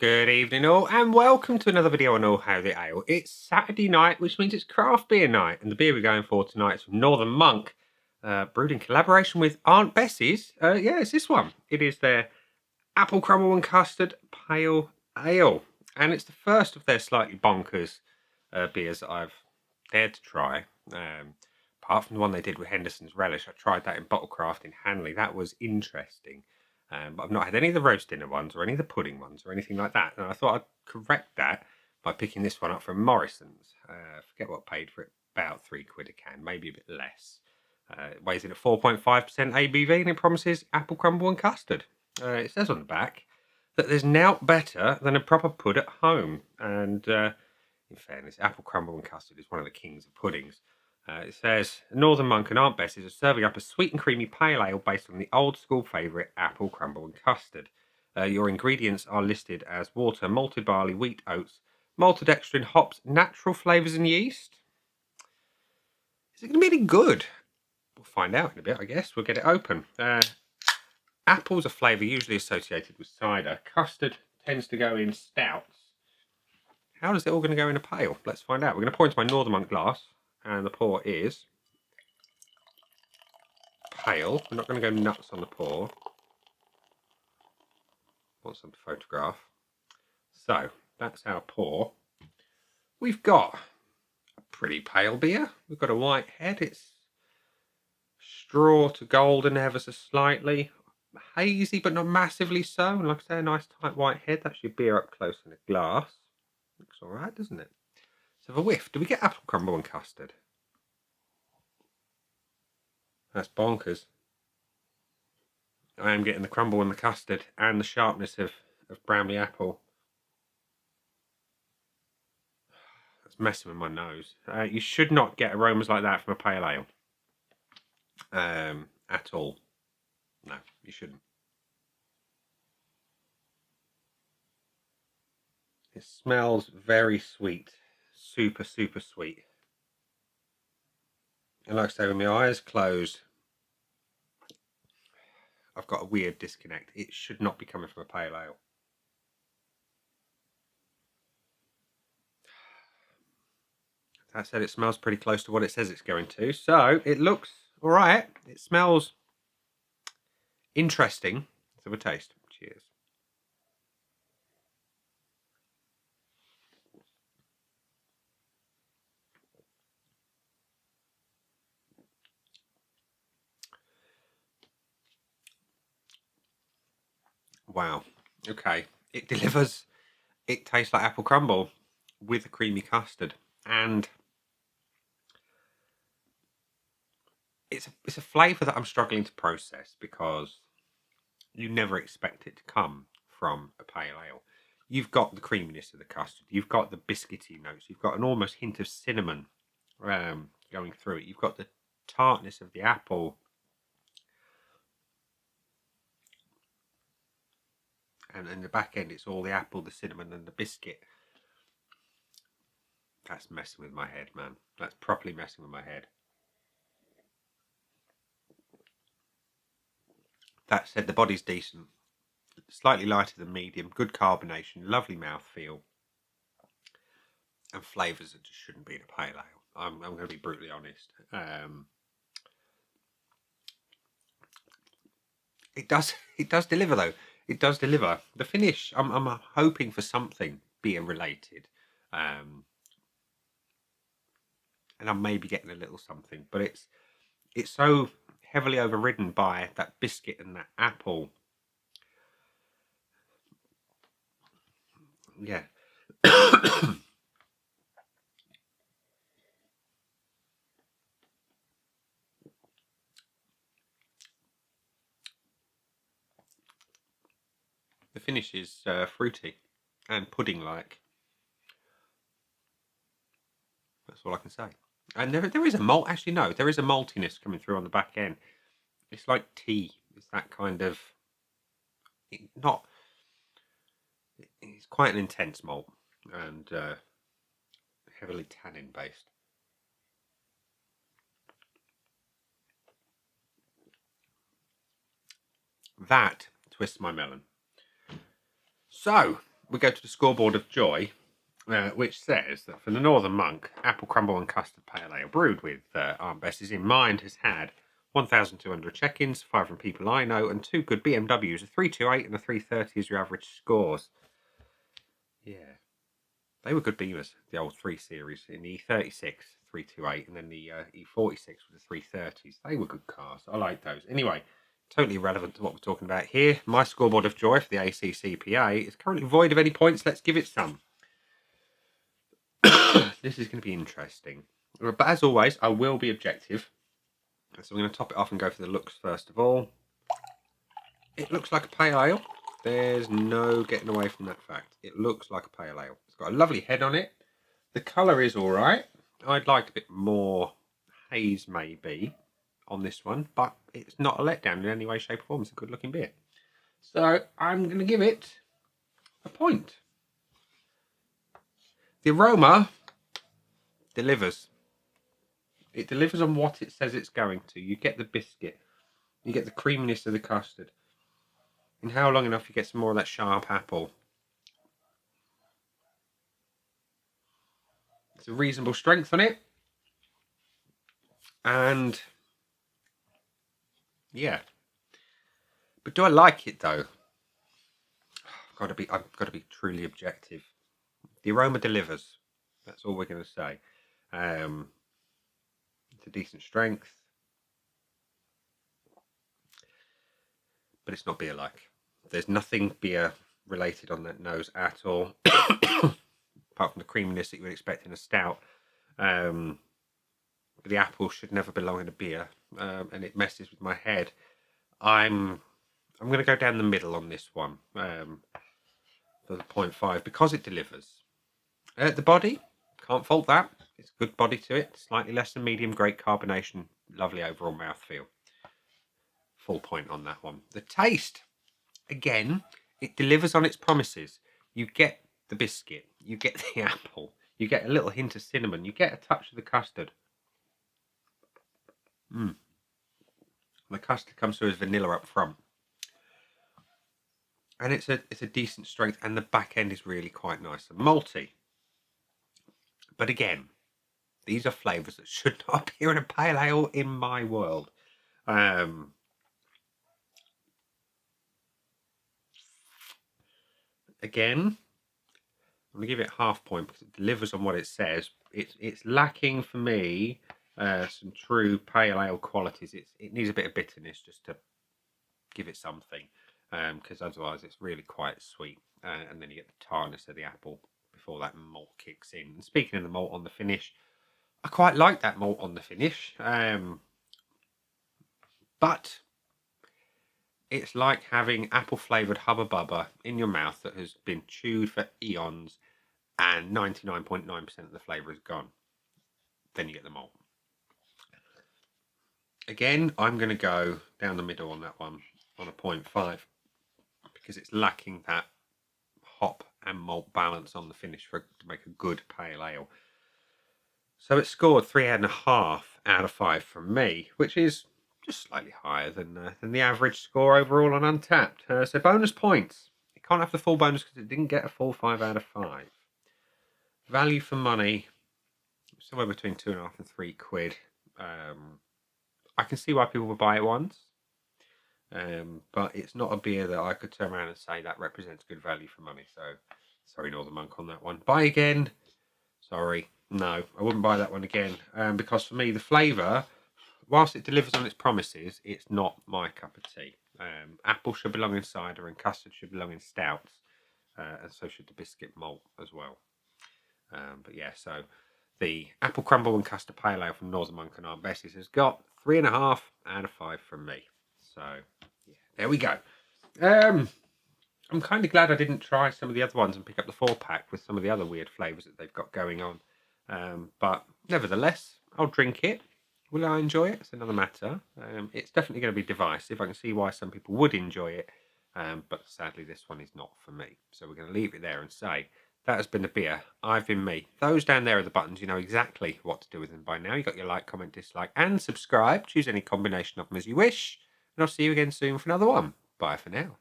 Good evening all and welcome to another video on All How the Ale. It's Saturday night, which means it's craft beer night, and the beer we're going for tonight is from Northern Monk, brewed in collaboration with Aunt Bessie's. It's this one. It is their Apple Crumble and Custard Pale Ale, and it's the first of their slightly bonkers beers that I've dared to try. Apart from the one they did with Henderson's Relish, I tried that in Bottlecraft in Hanley. That was interesting. But I've not had any of the roast dinner ones or any of the pudding ones or anything like that. And I thought I'd correct that by picking this one up from Morrison's. Forget what I paid for it. About £3 a can, maybe a bit less. It weighs in at 4.5% ABV and it promises apple crumble and custard. It says on the back that there's nought better than a proper pud at home. And in fairness, apple crumble and custard is one of the kings of puddings. It says, Northern Monk and Aunt Bessie's are serving up a sweet and creamy pale ale based on the old school favourite apple crumble and custard. Your ingredients are listed as water, malted barley, wheat, oats, maltodextrin, hops, natural flavours and yeast. Is it going to be any good? We'll find out in a bit, I guess. We'll get it open. Apple's a flavour usually associated with cider. Custard tends to go in stouts. How is it all going to go in a pail? Let's find out. We're going to pour into my Northern Monk glass. And the pour is pale. We're not going to go nuts on the pour. Want some to photograph. So, that's our pour. We've got a pretty pale beer. We've got a white head. It's straw to golden ever so slightly. Hazy, but not massively so. And like I say, a nice tight white head. That's your beer up close in a glass. Looks alright, doesn't it? So the whiff, do we get apple crumble and custard? That's bonkers. I am getting the crumble and the custard and the sharpness of Bramley apple. That's messing with my nose. You should not get aromas like that from a pale ale. At all. No, you shouldn't. It smells very sweet. Super, super sweet. And like I say, with my eyes closed, I've got a weird disconnect. It should not be coming from a pale ale. That said, it smells pretty close to what it says it's going to. So it looks all right. It smells interesting. Let's have a taste. Cheers. Wow. Okay. It delivers. It tastes like apple crumble with a creamy custard, and it's a flavour that I'm struggling to process because you never expect it to come from a pale ale. You've got the creaminess of the custard. You've got the biscuity notes. You've got an almost hint of cinnamon going through it. You've got the tartness of the apple. And in the back end, it's all the apple, the cinnamon, and the biscuit. That's messing with my head, man. That's properly messing with my head. That said, the body's decent. Slightly lighter than medium. Good carbonation. Lovely mouthfeel. And flavours that just shouldn't be in a pale ale. I'm going to be brutally honest. It does deliver though. It does deliver. The finish, I'm hoping for something beer related. And I'm maybe getting a little something, but it's so heavily overridden by that biscuit and that apple. Yeah. The finish is fruity and pudding-like. That's all I can say. And there is a malt. Actually, no, there is a maltiness coming through on the back end. It's like tea. It's that kind of not. It's quite an intense malt and heavily tannin based. That twists my melon. So we go to the scoreboard of joy, which says that for the Northern Monk, Apple Crumble and Custard Pale Ale, brewed with Aunt Bessie's in mind, has had 1,200 check-ins, 5 from people I know, and 2 good BMWs, a 328 and a 330 is your average scores. Yeah. They were good Beamers, the old 3 Series, in the E36, 328, and then the E46 with the 330s. They were good cars. I like those. Anyway, totally irrelevant to what we're talking about here. My scoreboard of joy for the ACCPA is currently void of any points. Let's give it some. This is going to be interesting. But as always, I will be objective. So I'm going to top it off and go for the looks first of all. It looks like a pale ale. There's no getting away from that fact. It looks like a pale ale. It's got a lovely head on it. The colour is all right. I'd like a bit more haze maybe on this one, but it's not a letdown in any way, shape or form. It's a good looking beer. So I'm going to give it a point. The aroma delivers. It delivers on what it says it's going to. You get the biscuit. You get the creaminess of the custard. In how long enough you get some more of that sharp apple. It's a reasonable strength on it. And yeah. But do I like it though? I've got to be truly objective. The aroma delivers. That's all we're going to say. It's a decent strength. But it's not beer-like. There's nothing beer-related on that nose at all. Apart from the creaminess that you would expect in a stout. The apple should never belong in a beer. And it messes with my head. I'm going to go down the middle on this one. For the 0.5. Because it delivers. The body, can't fault that. It's a good body to it. Slightly less than medium, great carbonation. Lovely overall mouthfeel. Full point on that one. The taste, again, it delivers on its promises. You get the biscuit, you get the apple, you get a little hint of cinnamon, you get a touch of the custard. The custard comes through as vanilla up front. And it's a decent strength, and the back end is really quite nice and malty. But again, these are flavours that should not appear in a pale ale in my world. Again, I'm going to give it half point because it delivers on what it says. It's lacking for me some true pale ale qualities. It needs a bit of bitterness just to give it something, because otherwise it's really quite sweet. And then you get the tartness of the apple before that malt kicks in. And speaking of the malt on the finish, I quite like that malt on the finish. But it's like having apple-flavoured Hubba Bubba in your mouth that has been chewed for eons and 99.9% of the flavour is gone. Then you get the malt. Again, I'm going to go down the middle on that one, on a 0.5, because it's lacking that hop and malt balance on the finish to make a good pale ale. So it scored 3.5 out of 5 from me, which is just slightly higher than the average score overall on Untapped. So bonus points. It can't have the full bonus because it didn't get a full 5 out of 5. Value for money, somewhere between 2.5 and 3 quid. I can see why people would buy it once. But it's not a beer that I could turn around and say that represents good value for money. So, sorry, Northern Monk on that one. Buy again. Sorry. No, I wouldn't buy that one again. Because for me, the flavour, whilst it delivers on its promises, it's not my cup of tea. Apple should belong in cider and custard should belong in stouts. And so should the biscuit malt as well. But yeah, so the Apple Crumble and Custard Pale Ale from Northern Monk and Aunt Bessie's has got 3.5 out of 5 from me. So, yeah, there we go. I'm kind of glad I didn't try some of the other ones and pick up the 4-pack with some of the other weird flavours that they've got going on. But nevertheless, I'll drink it. Will I enjoy it? It's another matter. It's definitely going to be divisive. I can see why some people would enjoy it. But sadly, this one is not for me. So we're going to leave it there and say, that has been the beer. I've been me. Those down there are the buttons. You know exactly what to do with them by now. You got your like, comment, dislike, and subscribe. Choose any combination of them as you wish. And I'll see you again soon for another one. Bye for now.